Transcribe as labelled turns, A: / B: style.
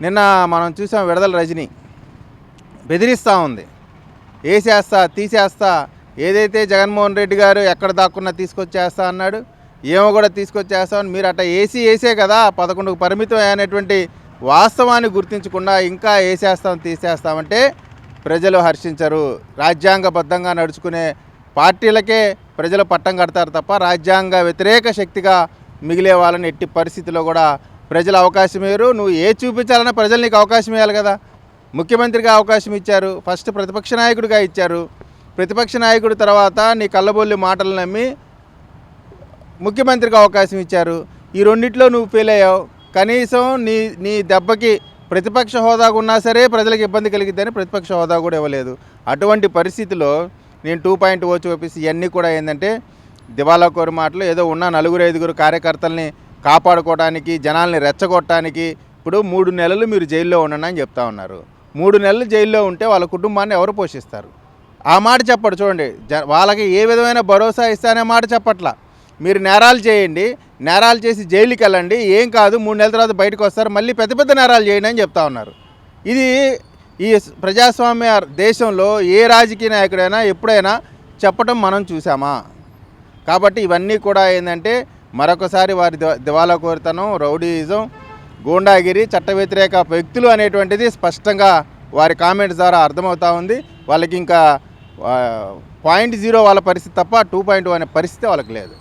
A: నిన్న మనం చూసాం విడుదల రజని బెదిరిస్తూ ఉంది, వేసేస్తా తీసేస్తా, ఏదైతే జగన్మోహన్ రెడ్డి గారు ఎక్కడ దాక్కున్నా తీసుకొచ్చేస్తా అన్నాడు, ఏమో కూడా తీసుకొచ్చేస్తామని మీరు అట్లా వేసే కదా 11కు పరిమితం అనేటువంటి వాస్తవాన్ని గుర్తించకుండా ఇంకా వేసేస్తాం తీసేస్తామంటే ప్రజలు హర్షించరు. రాజ్యాంగబద్ధంగా నడుచుకునే పార్టీలకే ప్రజలు పట్టం కడతారు తప్ప రాజ్యాంగ వ్యతిరేక శక్తిగా మిగిలే వాళ్ళని ఎట్టి పరిస్థితిలో కూడా ప్రజలు అవకాశం ఇవ్వరు. నువ్వు ఏ చూపించాలన్నా ప్రజలు నీకు అవకాశం ఇవ్వాలి కదా. ముఖ్యమంత్రిగా అవకాశం ఇచ్చారు, ఫస్ట్ ప్రతిపక్ష నాయకుడిగా ఇచ్చారు, ప్రతిపక్ష నాయకుడి తర్వాత నీ కళ్ళబొల్లి మాటలు నమ్మి ముఖ్యమంత్రిగా అవకాశం ఇచ్చారు. ఈ రెండిట్లో నువ్వు ఫెయిల్ అయ్యావు. కనీసం నీ దెబ్బకి ప్రతిపక్ష హోదా ఉన్నా సరే ప్రజలకు ఇబ్బంది కలిగిద్దని ప్రతిపక్ష హోదా కూడా ఇవ్వలేదు. అటువంటి పరిస్థితిలో నేను 2.0 చూపిస్తే ఇవన్నీ కూడా ఏంటంటే దివాలా కోరి మాటలు. ఏదో ఉన్న 4-5 కార్యకర్తల్ని కాపాడుకోవడానికి, జనాల్ని రెచ్చగొట్టడానికి ఇప్పుడు 3 నెలలు మీరు జైల్లో ఉండండి అని చెప్తా ఉన్నారు. 3 నెలలు జైల్లో ఉంటే వాళ్ళ కుటుంబాన్ని ఎవరు పోషిస్తారు? ఆ మాట చెప్పడు. చూడండి, వాళ్ళకి ఏ విధమైన భరోసా ఇస్తానే మాట చెప్పట్లా. మీరు నేరాలు చేయండి, నేరాలు చేసి జైలుకి వెళ్ళండి, ఏం కాదు 3 నెలల తర్వాత బయటకు వస్తారు, మళ్ళీ పెద్ద పెద్ద నేరాలు చేయండి అని చెప్తా ఉన్నారు. ఇది ఈ ప్రజాస్వామ్య దేశంలో ఏ రాజకీయ నాయకుడైనా ఎప్పుడైనా చెప్పడం మనం చూసామా? కాబట్టి ఇవన్నీ కూడా ఏంటంటే మరొకసారి వారి దివాలా కోరితనం, రౌడీయిజం, గూండాగిరి, చట్ట వ్యతిరేక వ్యక్తులు అనేటువంటిది స్పష్టంగా వారి కామెంట్స్ ద్వారా అర్థమవుతూ ఉంది. వాళ్ళకి ఇంకా 0.0 వాళ్ళ పరిస్థితి తప్ప 2.0 అనే పరిస్థితి వాళ్ళకి లేదు.